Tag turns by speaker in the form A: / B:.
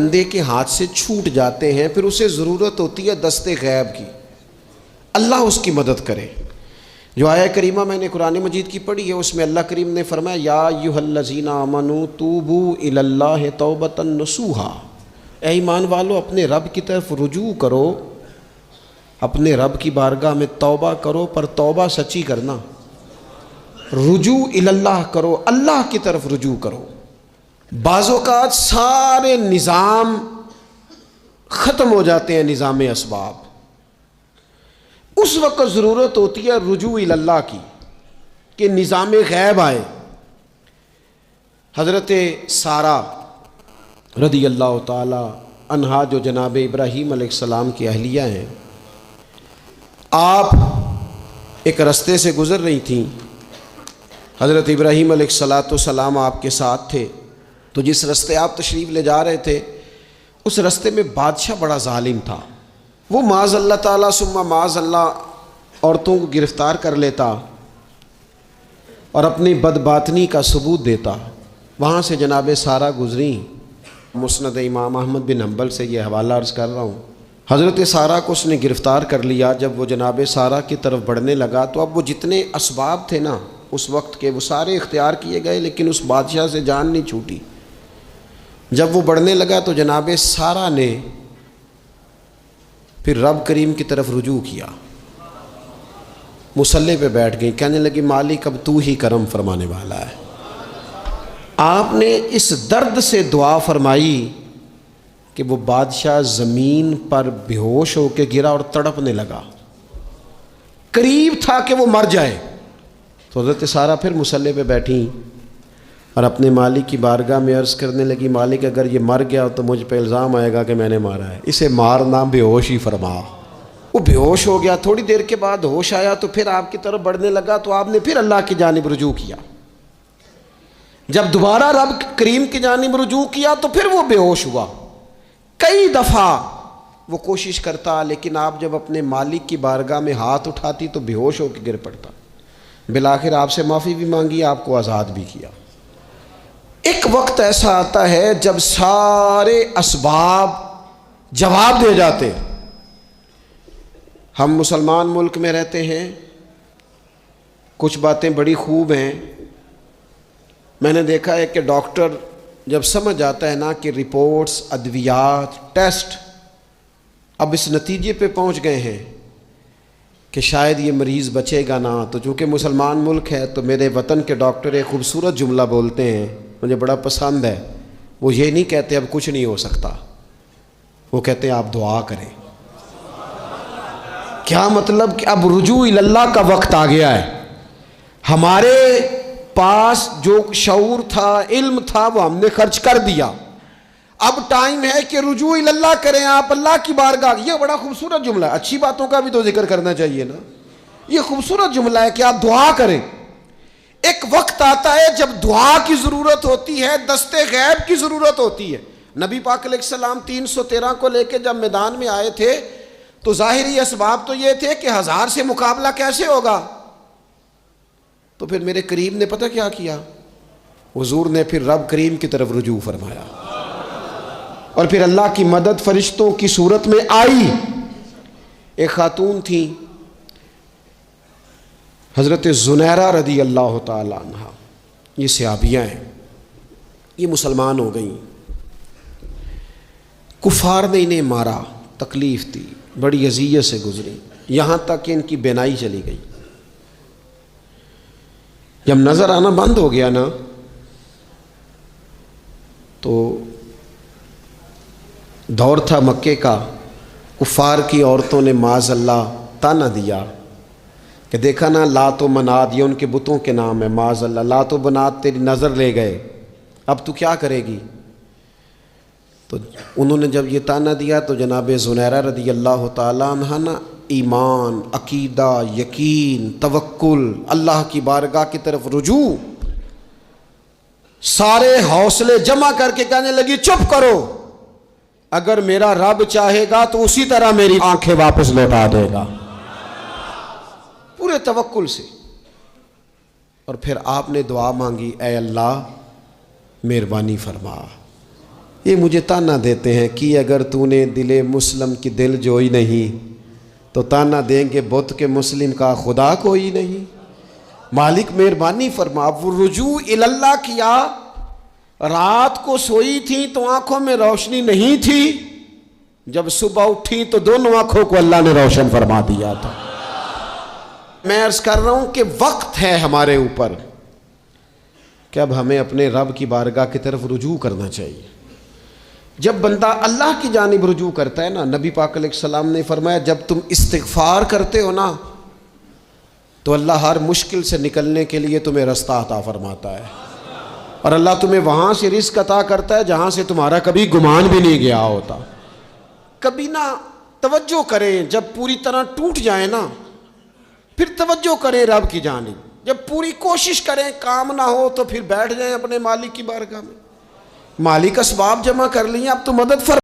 A: बंदे के हाथ से छूट जाते हैं, फिर उसे ज़रूरत होती है दस्ते गैब की, अल्लाह उसकी मदद करे। जो आया करीमा मैंने कुरान मजीद की पढ़ी है, उसमें अल्लाह करीम ने फरमाया या अय्युहल्लज़ीना आमनू तूबू इलल्लाहि तौबतन नसूहा, ऐ ईमान वालो अपने रब की तरफ रुजू करो, अपने रब की बारगाह में तौबा करो, पर तौबा सच्ची करना, रुजू इलल्लाह करो, अल्लाह की तरफ रुजू करो। बाज़ोकात सारे निज़ाम ख़त्म हो जाते हैं, निज़ाम असबाब, उस वक्त ज़रूरत होती है रुजू इलल्लाह की कि निज़ाम गैब आए। हज़रत सारा रदी अल्लाह ताला अन्हा जो जनाब इब्राहीम अलैहिस्सलाम की अहलिया हैं, आप एक रास्ते से गुज़र रही थी, हज़रत इब्राहीम अलैहिस्सलाम आपके साथ थे, तो जिस रास्ते आप तशरीफ़ ले जा रहे थे उस रास्ते में बादशाह बड़ा जालिम था। वो माज़अल्लाह ताला सुम्मा माज़अल्लाह औरतों को गिरफ़्तार कर लेता और अपनी बदबातनी का सबूत देता। वहाँ से जनाब सारा गुज़री। मुस्नद इमाम अहमद बिन हम्बल से ये हवाला अर्ज़ कर रहा हूँ। हज़रत सारा को उसने गिरफ़्तार कर लिया। जब वो जनाब सारा की तरफ बढ़ने लगा तो अब वो जितने असबाब थे ना उस वक्त के, वो सारे इख्तियार किए गए, लेकिन उस बादशाह से जान नहीं छूटी। जब वो बढ़ने लगा तो जनाब सारा ने फिर रब करीम की तरफ रुजू किया, मुसल्ले पे बैठ गई, कहने लगी मालिक अब तू ही करम फरमाने वाला है। आपने इस दर्द से दुआ फरमाई कि वो बादशाह ज़मीन पर बेहोश होकर गिरा और तड़पने लगा, करीब था कि वो मर जाए। तो हज़रत सारा फिर मुसल्ले पे बैठी और अपने मालिक की बारगाह में अर्ज़ करने लगी, मालिक अगर ये मर गया तो मुझ पे इल्ज़ाम आएगा कि मैंने मारा है, इसे मारना बेहोश ही फरमा। वो बेहोश हो गया। थोड़ी देर के बाद होश आया तो फिर आपकी तरफ बढ़ने लगा, तो आपने फिर अल्लाह की जानिब रुजू किया। जब दोबारा रब करीम की जानिब रुजू किया तो फिर वो बेहोश हुआ। कई दफ़ा वो कोशिश करता, लेकिन आप जब अपने मालिक की बारगाह में हाथ उठाती तो बेहोश होकर गिर पड़ता। बिलाखिर आपसे माफ़ी भी मांगी, आपको आज़ाद भी किया। एक वक्त ऐसा आता है जब सारे असबाब जवाब दे जाते। हम मुसलमान मुल्क में रहते हैं, कुछ बातें बड़ी खूब हैं। मैंने देखा है कि डॉक्टर जब समझ आता है ना कि रिपोर्ट्स, अद्वियात, टेस्ट अब इस नतीजे पे पहुंच गए हैं कि शायद ये मरीज़ बचेगा ना, तो चूँकि मुसलमान मुल्क है तो मेरे वतन के डॉक्टर एक ख़ूबसूरत जुमला बोलते हैं, मुझे बड़ा पसंद है। वो ये नहीं कहते अब कुछ नहीं हो सकता, वो कहते हैं आप दुआ करें। क्या मतलब कि अब रुजू इल्लल्लाह का वक्त आ गया है। हमारे पास जो शऊर था, इल्म था, वो हमने खर्च कर दिया। अब टाइम है कि रुजू इल्लल्लाह करें, आप अल्लाह की बारगाह। ये बड़ा खूबसूरत जुमला है, अच्छी बातों का भी तो जिक्र करना चाहिए ना। ये खूबसूरत जुमला है कि आप दुआ करें। एक वक्त आता है जब दुआ की ज़रूरत होती है, दस्ते गैब की ज़रूरत होती है। नबी पाक अलैहिस्सलाम 313 को लेकर जब मैदान में आए थे तो ज़ाहिरी असबाब तो ये थे कि 1000 से मुकाबला कैसे होगा। तो फिर मेरे करीम ने पता क्या किया, हुजूर ने फिर रब करीम की तरफ रुजू फरमाया और फिर अल्लाह की मदद फरिश्तों की सूरत में आई। एक खातून थी हज़रत ज़ुनैरा रदी अल्लाह ताला अन्हा, ये सहाबियाँ हैं, ये मुसलमान हो गई। कुफार ने इन्हें मारा, तकलीफ़ थी, बड़ी अज़ियत से गुजरी, यहाँ तक कि इनकी बेनाई चली गई। जब नज़र आना बंद हो गया ना तो दौर था मक्के का, कुफार की औरतों ने माज़अल्लाह ताना दिया कि देखा ना लात व मनात, ये उनके बुतों के नाम है, माज़अल्लाह लात व मनात तेरी नज़र ले गए, अब तू क्या करेगी। तो उन्होंने जब ये ताना दिया तो जनाब ज़ुनैरा रदी अल्लाह ताला अन्हा ना ईमान, अकीदा, यकीन, तवक्कुल, अल्लाह की बारगाह की तरफ रुजू, सारे हौसले जमा करके कहने लगी चुप करो, अगर मेरा रब चाहेगा तो उसी तरह मेरी आंखें वापस लौटा देगा, पूरे तवक्कुल से। और फिर आपने दुआ मांगी, ऐ अल्लाह मेहरबानी फरमा, ये मुझे ताना देते हैं कि अगर तूने दिले मुस्लिम की दिल जोई नहीं तो ताना देंगे बुत के मुस्लिम का खुदा कोई नहीं। मालिक मेहरबानी फरमा, वो रुजू इल्लाह किया, रात को सोई थी तो आंखों में रोशनी नहीं थी, जब सुबह उठी तो दोनों आंखों को अल्लाह ने रोशन फरमा दिया था। मैं अर्ज कर रहा हूं कि वक्त है हमारे ऊपर कि अब हमें अपने रब की बारगाह की तरफ रुजू करना चाहिए। जब बंदा अल्लाह की जानिब रुजू करता है ना, नबी पाक अलैहिस्सलाम ने फरमाया जब तुम इस्तिग़फ़ार करते हो ना तो अल्लाह हर मुश्किल से निकलने के लिए तुम्हें रास्ता अता फरमाता है, और अल्लाह तुम्हें वहाँ से रिज़्क़ अता करता है जहाँ से तुम्हारा कभी गुमान भी नहीं गया होता। कभी ना तवज्जो करें, जब पूरी तरह टूट जाए ना फिर तवज्जो करें रब की जानिब। जब पूरी कोशिश करें काम ना हो तो फिर बैठ जाएं अपने मालिक की बारगाह में। मालिक असबाब जमा कर लिए, अब तो मदद फरमा।